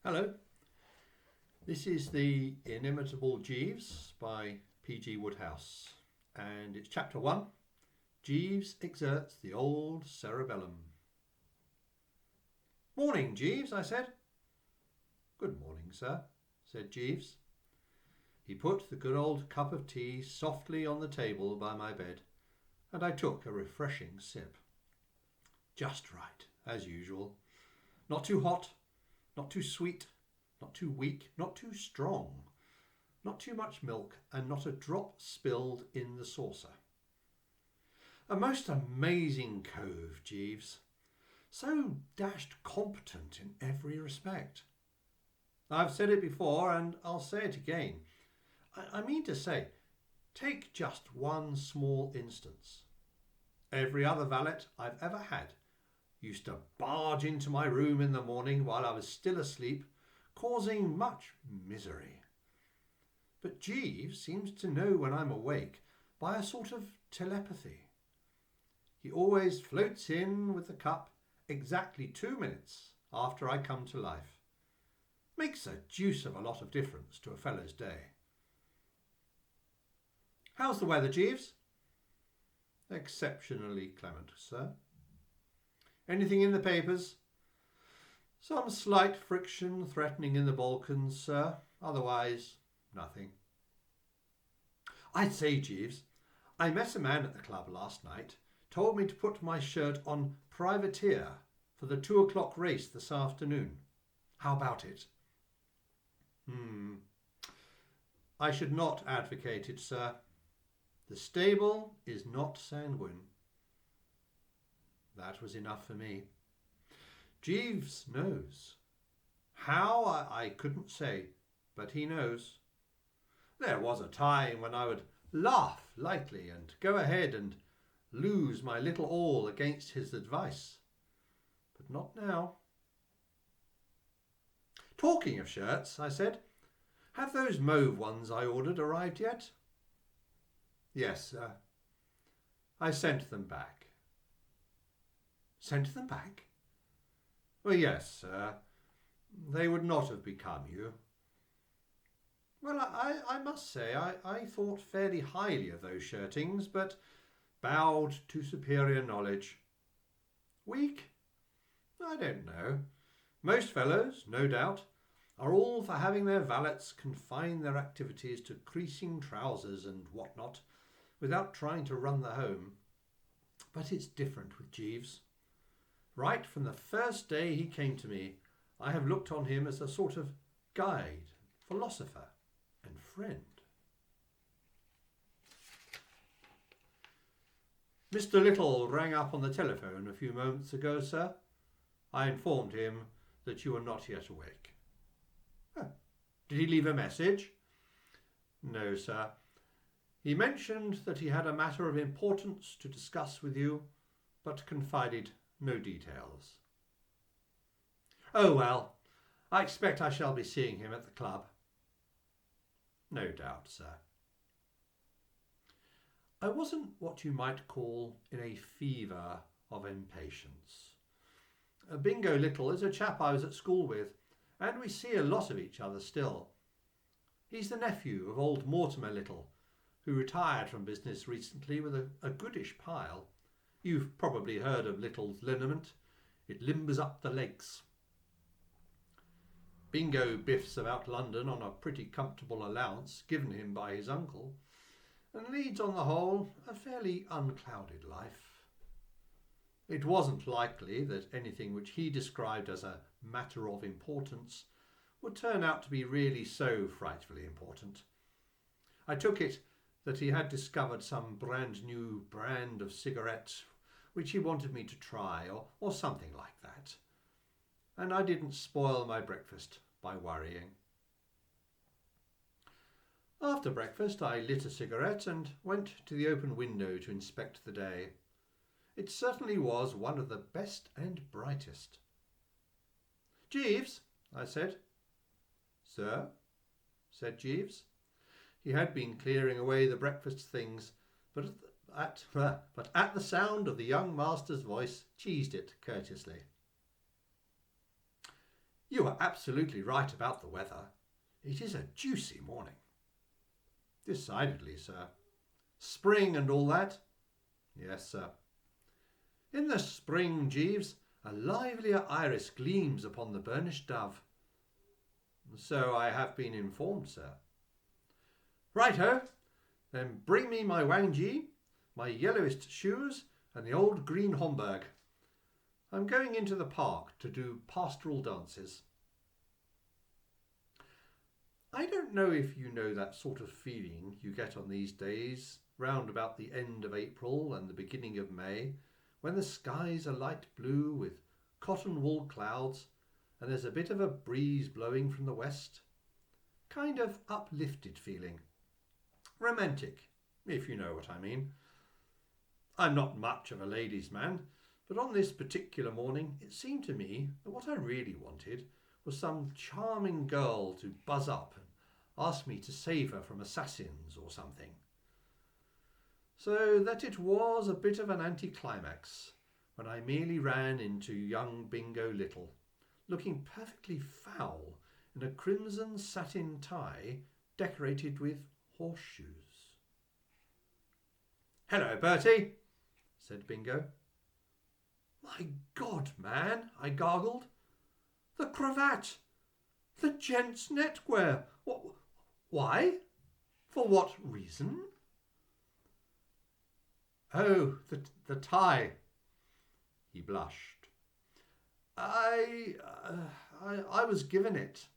Hello, this is the Inimitable Jeeves by P.G. Wodehouse, and it's chapter 1, Jeeves exerts the old cerebellum. Morning, Jeeves, I said. Good morning, sir, said Jeeves. He put the good old cup of tea softly on the table by my bed, and I took a refreshing sip. Just right, as usual. Not too hot, not too sweet, not too weak, not too strong, not too much milk, and not a drop spilled in the saucer. A most amazing cove, Jeeves. So dashed competent in every respect. I've said it before, and I'll say it again. I mean to say, take just one small instance. Every other valet I've ever had used to barge into my room in the morning while I was still asleep, causing much misery. But Jeeves seems to know when I'm awake by a sort of telepathy. He always floats in with the cup exactly 2 minutes after I come to life. Makes a deuce of a lot of difference to a fellow's day. How's the weather, Jeeves? Exceptionally clement, sir. Anything in the papers? Some slight friction threatening in the Balkans, sir. Otherwise, nothing. I say, Jeeves, I met a man at the club last night, told me to put my shirt on privateer for the 2 o'clock race this afternoon. How about it? I should not advocate it, sir. The stable is not sanguine. That was enough for me. Jeeves knows. How, I couldn't say, but he knows. There was a time when I would laugh lightly and go ahead and lose my little all against his advice. But not now. Talking of shirts, I said, have those mauve ones I ordered arrived yet? Yes, sir. I sent them back. Sent them back? Well, yes, sir. They would not have become you. Well, I must say, I thought fairly highly of those shirtings, but bowed to superior knowledge. Weak? I don't know. Most fellows, no doubt, are all for having their valets confine their activities to creasing trousers and what not, without trying to run the home. But it's different with Jeeves. Right from the first day he came to me, I have looked on him as a sort of guide, philosopher, and friend. Mr. Little rang up on the telephone a few moments ago, sir. I informed him that you were not yet awake. Did he leave a message? No, sir. He mentioned that he had a matter of importance to discuss with you, but confided no details. Oh, well, I expect I shall be seeing him at the club. No doubt, sir. I wasn't what you might call in a fever of impatience. Bingo Little is a chap I was at school with, and we see a lot of each other still. He's the nephew of old Mortimer Little, who retired from business recently with a goodish pile. You've probably heard of Little's liniment. It limbers up the legs. Bingo biffs about London on a pretty comfortable allowance given him by his uncle, and leads on the whole a fairly unclouded life. It wasn't likely that anything which he described as a matter of importance would turn out to be really so frightfully important. I took it that he had discovered some brand new brand of cigarette which he wanted me to try, or something like that. And I didn't spoil my breakfast by worrying. After breakfast I lit a cigarette and went to the open window to inspect the day. It certainly was one of the best and brightest. Jeeves, I said. Sir? Said Jeeves. He had been clearing away the breakfast things, but at the sound of the young master's voice, cheesed it courteously. You are absolutely right about the weather. It is a juicy morning. Decidedly, sir. Spring and all that? Yes, sir. In the spring, Jeeves, a livelier iris gleams upon the burnished dove. So I have been informed, sir. Right-ho, then bring me my wangee, my yellowest shoes, and the old green Homburg. I'm going into the park to do pastoral dances. I don't know if you know that sort of feeling you get on these days, round about the end of April and the beginning of May, when the skies are light blue with cotton wool clouds and there's a bit of a breeze blowing from the west. Kind of uplifted feeling. Romantic, if you know what I mean. I'm not much of a ladies' man, but on this particular morning it seemed to me that what I really wanted was some charming girl to buzz up and ask me to save her from assassins or something. So that it was a bit of an anticlimax when I merely ran into young Bingo Little, looking perfectly foul in a crimson satin tie decorated with horseshoes. "Hello, Bertie," said Bingo. "My God, man," I gargled. "The cravat! The gent's neckwear! Why? For what reason?" "Oh, the tie." He blushed. I was given it."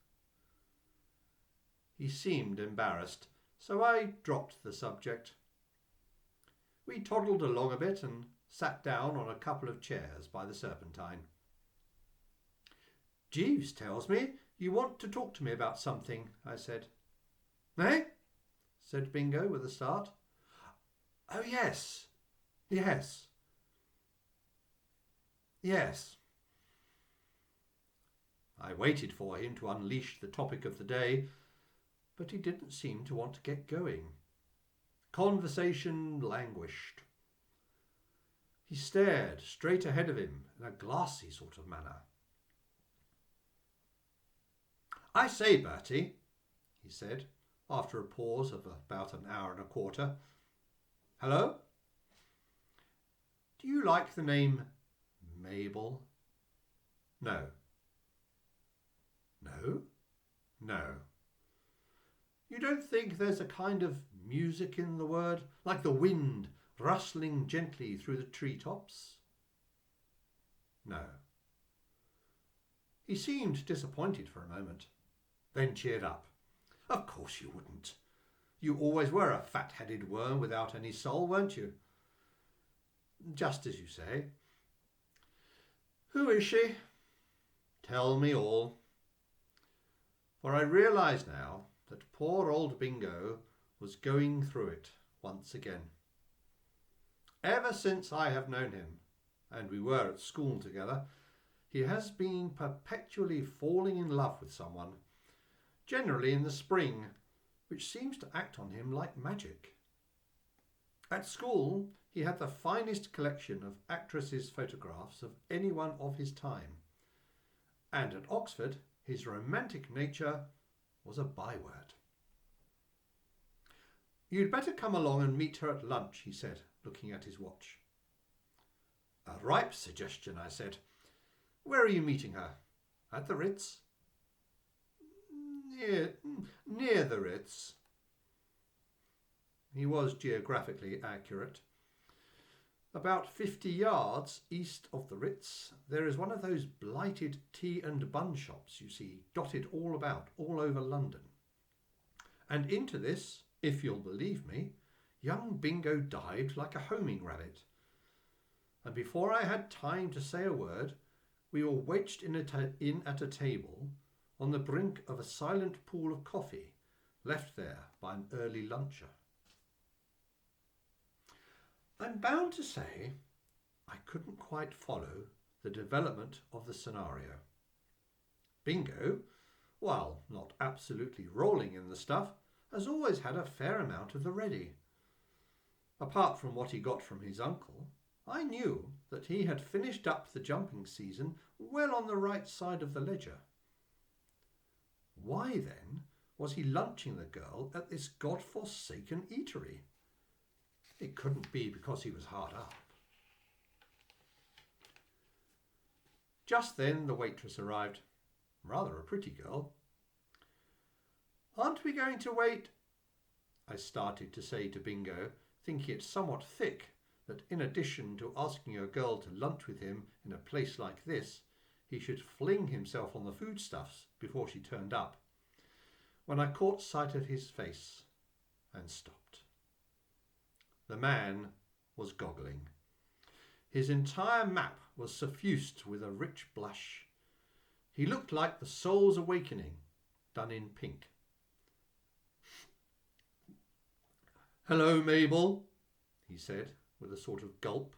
He seemed embarrassed, so I dropped the subject. We toddled along a bit and sat down on a couple of chairs by the Serpentine. "Jeeves tells me you want to talk to me about something," I said. "Eh?" said Bingo with a start. "Oh, yes. Yes. Yes." I waited for him to unleash the topic of the day, but he didn't seem to want to get going. Conversation languished. He stared straight ahead of him in a glassy sort of manner. "I say, Bertie," he said, after a pause of about an hour and a quarter. "Hello? Do you like the name Mabel?" "No." "No? No. You don't think there's a kind of music in the word, like the wind rustling gently through the treetops?" "No." He seemed disappointed for a moment, then cheered up. "Of course you wouldn't. You always were a fat-headed worm without any soul, weren't you?" "Just as you say." "Who is she?" "Tell me all." For I realise now that poor old Bingo was going through it once again. Ever since I have known him, and we were at school together, he has been perpetually falling in love with someone, generally in the spring, which seems to act on him like magic. At school, he had the finest collection of actresses' photographs of anyone of his time, and at Oxford, his romantic nature was a byword. "You'd better come along and meet her at lunch," he said, looking at his watch. "A ripe suggestion," I said. "Where are you meeting her? At the Ritz?" Near the Ritz." He was geographically accurate. About 50 yards east of the Ritz, there is one of those blighted tea and bun shops you see dotted all about, all over London. And into this, if you'll believe me, young Bingo dived like a homing rabbit. And before I had time to say a word, we were wedged in at a table on the brink of a silent pool of coffee left there by an early luncher. I'm bound to say I couldn't quite follow the development of the scenario. Bingo, while not absolutely rolling in the stuff, has always had a fair amount of the ready. Apart from what he got from his uncle, I knew that he had finished up the jumping season well on the right side of the ledger, Why, then, was he lunching the girl at this god-forsaken eatery? It couldn't be because he was hard up. Just then the waitress arrived. Rather a pretty girl. "Aren't we going to wait?" I started to say to Bingo, thinking it somewhat thick that in addition to asking a girl to lunch with him in a place like this, he should fling himself on the foodstuffs before she turned up, when I caught sight of his face and stopped. The man was goggling. His entire map was suffused with a rich blush. He looked like the soul's awakening, done in pink. "Hello, Mabel," he said, with a sort of gulp.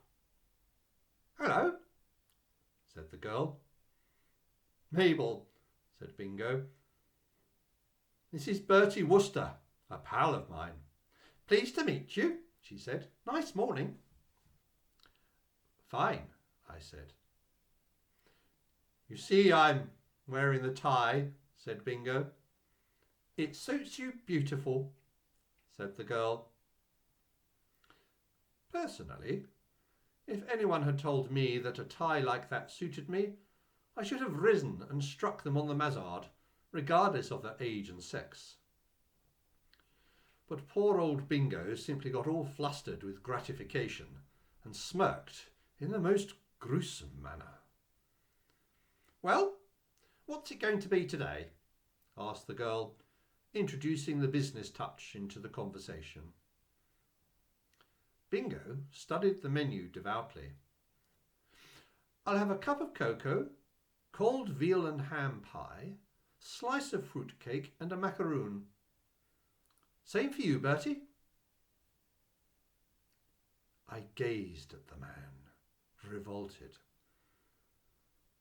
"Hello," said the girl. "Mabel," said Bingo, "this is Bertie Wooster, a pal of mine." "Pleased to meet you," she said. "Nice morning." "Fine," I said. "You see, I'm wearing the tie," said Bingo. "It suits you beautiful," said the girl. Personally, if anyone had told me that a tie like that suited me, I should have risen and struck them on the mazzard, regardless of their age and sex. But poor old Bingo simply got all flustered with gratification and smirked in the most gruesome manner. "Well, what's it going to be today?" asked the girl, introducing the business touch into the conversation. Bingo studied the menu devoutly. "I'll have a cup of cocoa, cold veal and ham pie, slice of fruit cake and a macaroon. Same for you, Bertie." I gazed at the man, revolted.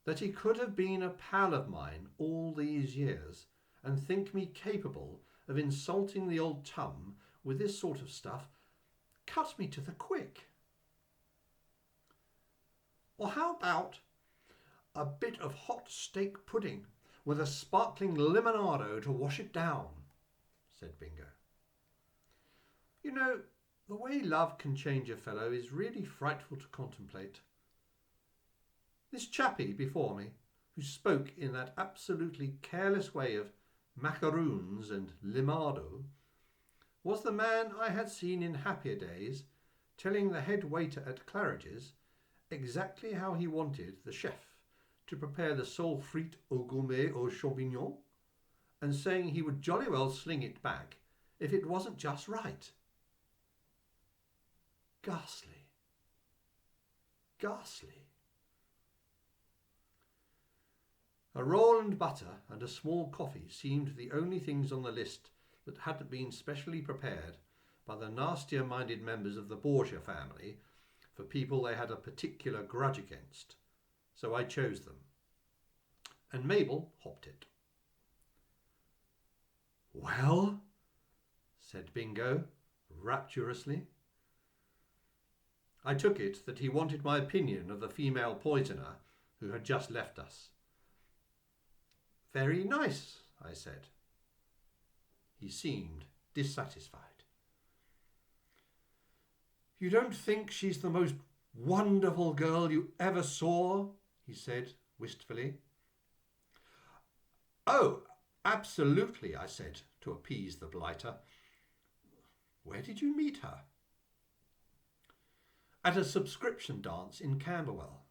That he could have been a pal of mine all these years and think me capable of insulting the old tum with this sort of stuff cut me to the quick. "Or how about a bit of hot steak pudding with a sparkling limonado to wash it down?" said Bingo. "You know, the way love can change a fellow is really frightful to contemplate. This chappie before me, who spoke in that absolutely careless way of macaroons and limado, was the man I had seen in happier days telling the head waiter at Claridge's exactly how he wanted the chef to prepare the sole frite au gourmet au champignon, and saying he would jolly well sling it back if it wasn't just right. Ghastly. Ghastly. A roll and butter and a small coffee seemed the only things on the list that hadn't been specially prepared by the nastier-minded members of the Borgia family for people they had a particular grudge against, so I chose them. And Mabel hopped it. "Well?" said Bingo, rapturously. I took it that he wanted my opinion of the female poisoner who had just left us. "Very nice," I said. He seemed dissatisfied. "You don't think she's the most wonderful girl you ever saw?" he said wistfully. "Oh, absolutely," I said, to appease the blighter. "Where did you meet her?" "At a subscription dance in Camberwell."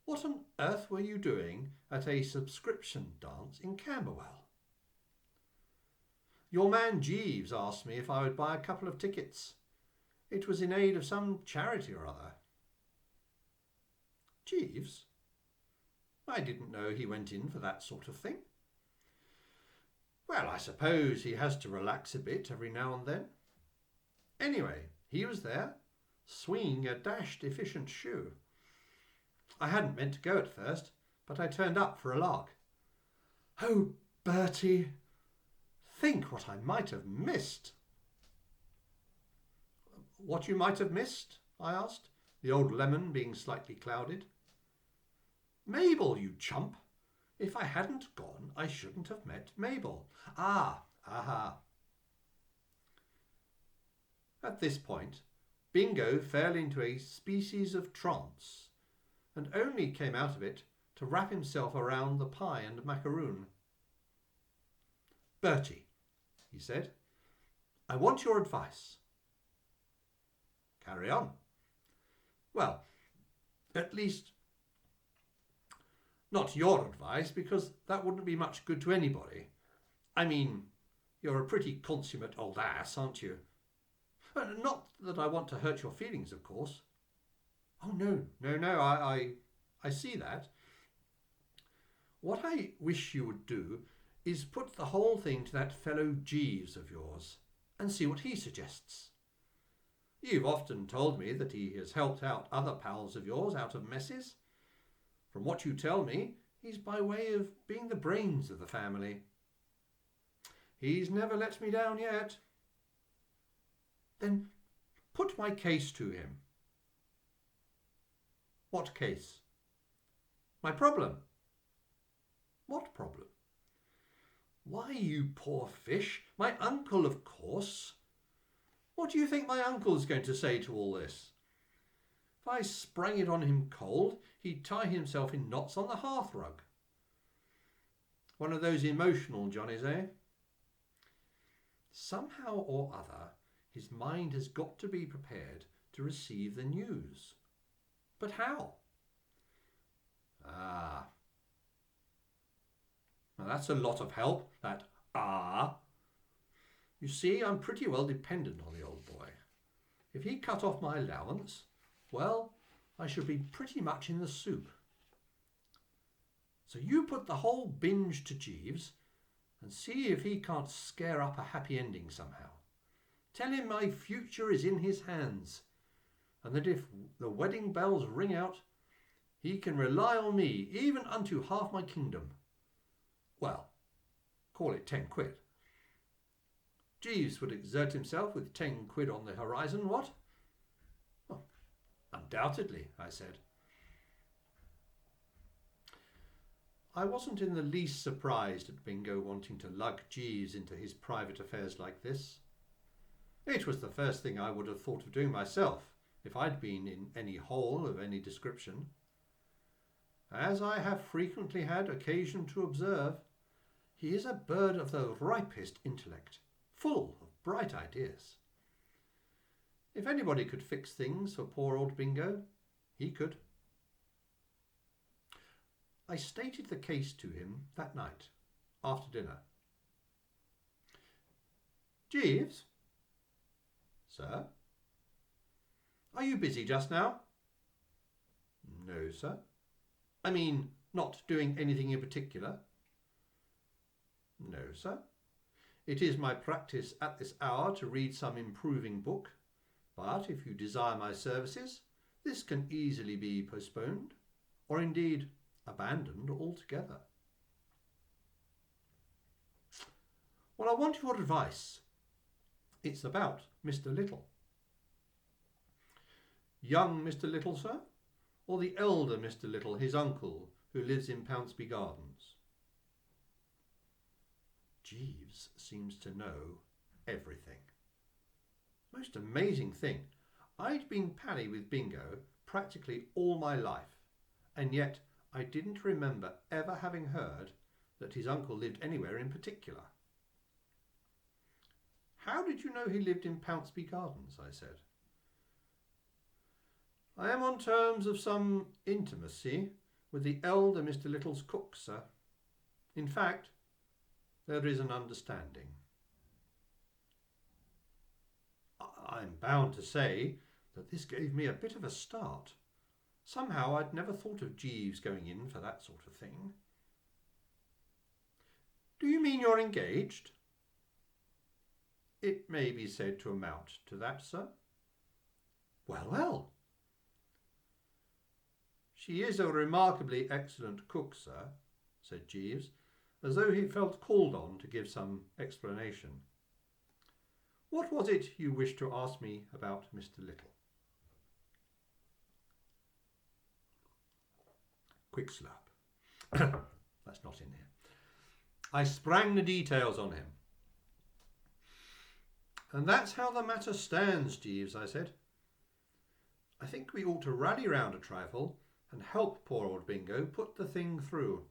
"What on earth were you doing at a subscription dance in Camberwell?" "Your man Jeeves asked me if I would buy a couple of tickets. It was in aid of some charity or other." "Jeeves? I didn't know he went in for that sort of thing." "Well, I suppose he has to relax a bit every now and then. Anyway, he was there, swinging a dashed efficient shoe. I hadn't meant to go at first, but I turned up for a lark. Oh, Bertie, think what I might have missed." "What you might have missed?" I asked, the old lemon being slightly clouded. "Mabel, you chump. If I hadn't gone, I shouldn't have met Mabel. Aha. At this point, Bingo fell into a species of trance and only came out of it to wrap himself around the pie and macaroon. "Bertie," he said, "I want your advice." "Carry on." "Well, at least not your advice, because that wouldn't be much good to anybody. I mean, you're a pretty consummate old ass, aren't you? Not that I want to hurt your feelings, of course." "Oh, no, I see that. What I wish you would do is put the whole thing to that fellow Jeeves of yours and see what he suggests. You've often told me that he has helped out other pals of yours out of messes. From what you tell me, he's by way of being the brains of the family. He's never let me down yet." "Then put my case to him." "What case?" "My problem." "What problem?" "Why, you poor fish, my uncle, of course. What do you think my uncle's going to say to all this? If I sprang it on him cold, he'd tie himself in knots on the hearthrug. One of those emotional Johnnies, eh? Somehow or other, his mind has got to be prepared to receive the news. But how? Now that's a lot of help, that You see, I'm pretty well dependent on the old boy. If he cut off my allowance, well, I should be pretty much in the soup. So you put the whole binge to Jeeves and see if he can't scare up a happy ending somehow. Tell him my future is in his hands, and that if the wedding bells ring out, he can rely on me even unto half my kingdom. Well, call it 10 quid. Jeeves would exert himself with 10 quid on the horizon, what?" "Oh, undoubtedly," I said. I wasn't in the least surprised at Bingo wanting to lug Jeeves into his private affairs like this. It was the first thing I would have thought of doing myself if I'd been in any hole of any description. As I have frequently had occasion to observe, he is a bird of the ripest intellect, full of bright ideas. If anybody could fix things for poor old Bingo, he could. I stated the case to him that night, after dinner. "Jeeves?" "Sir?" "Are you busy just now?" "No, sir." "I mean, not doing anything in particular?" "No, sir. It is my practice at this hour to read some improving book, but if you desire my services, this can easily be postponed, or indeed abandoned altogether." "Well, I want your advice. It's about Mr. Little." "Young Mr. Little, sir? Or the elder Mr. Little, his uncle, who lives in Pounceby Gardens?" Jeeves seems to know everything. Most amazing thing. I'd been pally with Bingo practically all my life, and yet I didn't remember ever having heard that his uncle lived anywhere in particular. "How did you know he lived in Pounceby Gardens?" I said. "I am on terms of some intimacy with the elder Mr. Little's cook, sir. In fact, there is an understanding." I'm bound to say that this gave me a bit of a start. Somehow I'd never thought of Jeeves going in for that sort of thing. "Do you mean you're engaged?" "It may be said to amount to that, sir." Well. "She is a remarkably excellent cook, sir," said Jeeves, as though he felt called on to give some explanation. "What was it you wished to ask me about Mr. Little?" Quick slap. That's not in here. I sprang the details on him. And that's how the matter stands, Jeeves, I said. I think we ought to rally round a trifle and help poor old Bingo put the thing through.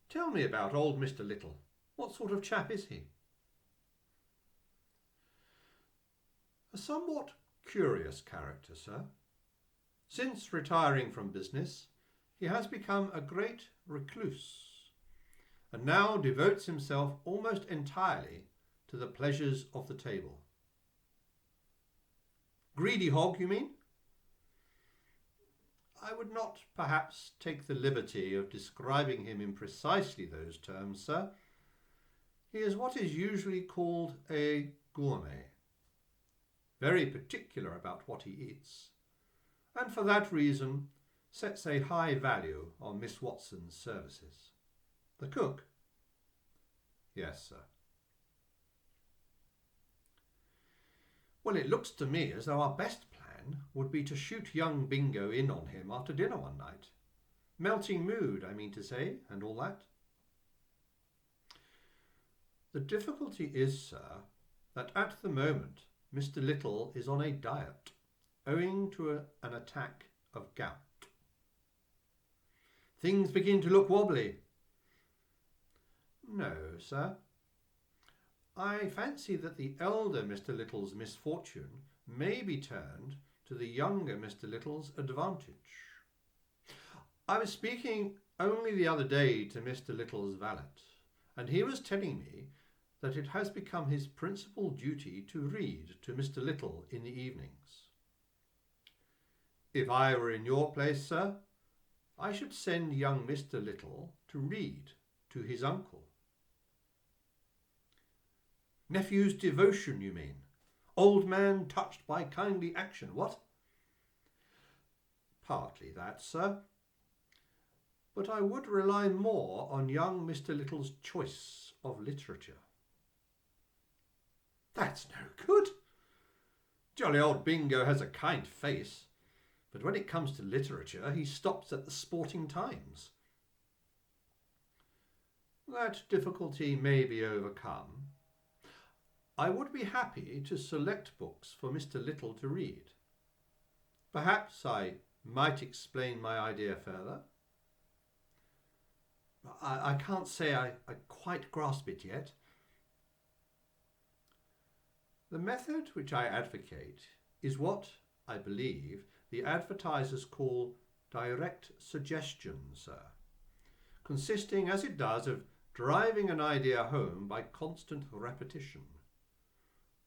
Tell me about old Mr. Little. What sort of chap is he? A somewhat curious character, sir. Since retiring from business, he has become a great recluse, and now devotes himself almost entirely to the pleasures of the table. Greedy hog, you mean? I would not perhaps take the liberty of describing him in precisely those terms, sir. He is what is usually called a gourmet, very particular about what he eats, and for that reason sets a high value on Miss Watson's services. The cook? Yes, sir. Well, it looks to me as though our best plan would be to shoot young Bingo in on him after dinner one night. Melting mood, I mean to say, and all that. The difficulty is, sir, that at the moment Mr. Little is on a diet, owing to an attack of gout. Things begin to look wobbly. No, sir. I fancy that the elder Mr. Little's misfortune may be turned to the younger Mr. Little's advantage. I was speaking only the other day to Mr. Little's valet, and he was telling me that it has become his principal duty to read to Mr. Little in the evenings. If I were in your place, sir, I should send young Mr. Little to read to his uncle. Nephew's devotion, you mean? Old man touched by kindly action, what? Partly that, sir. But I would rely more on young Mr. Little's choice of literature. That's no good. Jolly old Bingo has a kind face, but when it comes to literature, he stops at the Sporting Times. That difficulty may be overcome. I would be happy to select books for Mr. Little to read. Perhaps I might explain my idea further. I can't say I quite grasp it yet. The method which I advocate is what, I believe, the advertisers call direct suggestion, sir, consisting, as it does, of driving an idea home by constant repetition.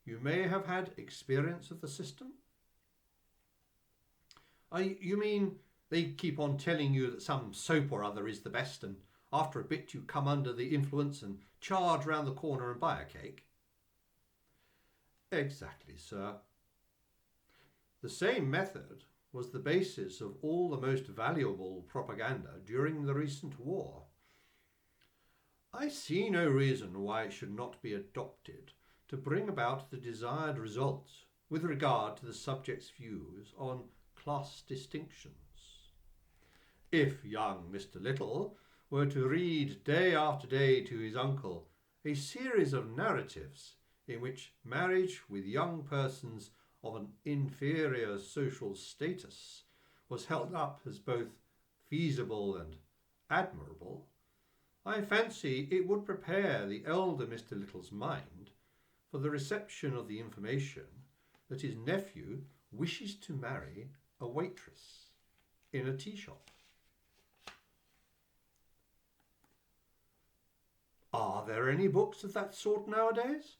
You may have had experience of the system? You mean they keep on telling you that some soap or other is the best, and after a bit you come under the influence and charge round the corner and buy a cake? Exactly, sir. The same method was the basis of all the most valuable propaganda during the recent war. I see no reason why it should not be adopted to bring about the desired result with regard to the subject's views on class distinctions. If young Mr. Little were to read day after day to his uncle a series of narratives in which marriage with young persons of an inferior social status was held up as both feasible and admirable, I fancy it would prepare the elder Mr. Little's mind for the reception of the information that his nephew wishes to marry a waitress in a tea shop. Are there any books of that sort nowadays?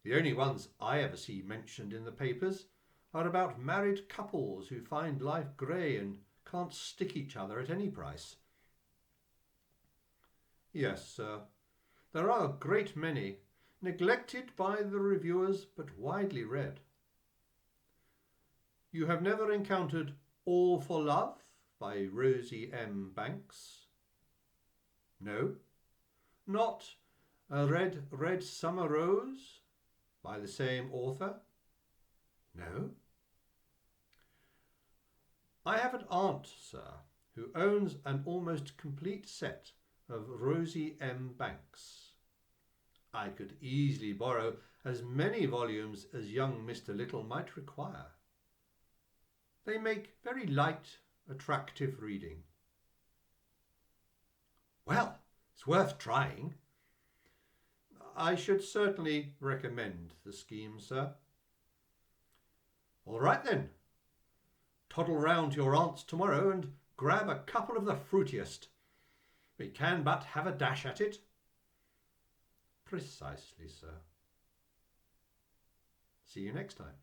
The only ones I ever see mentioned in the papers are about married couples who find life grey and can't stick each other at any price. Yes, sir, there are a great many, neglected by the reviewers but widely read. You have never encountered All for Love by Rosie M. Banks? No? Not A Red Summer Rose by the same author? No? I have an aunt, sir, who owns an almost complete set of Rosie M. Banks. I could easily borrow as many volumes as young Mr. Little might require. They make very light, attractive reading. Well, it's worth trying. I should certainly recommend the scheme, sir. All right then. Toddle round to your aunt's tomorrow and grab a couple of the fruitiest. We can but have a dash at it. Precisely, sir. See you next time.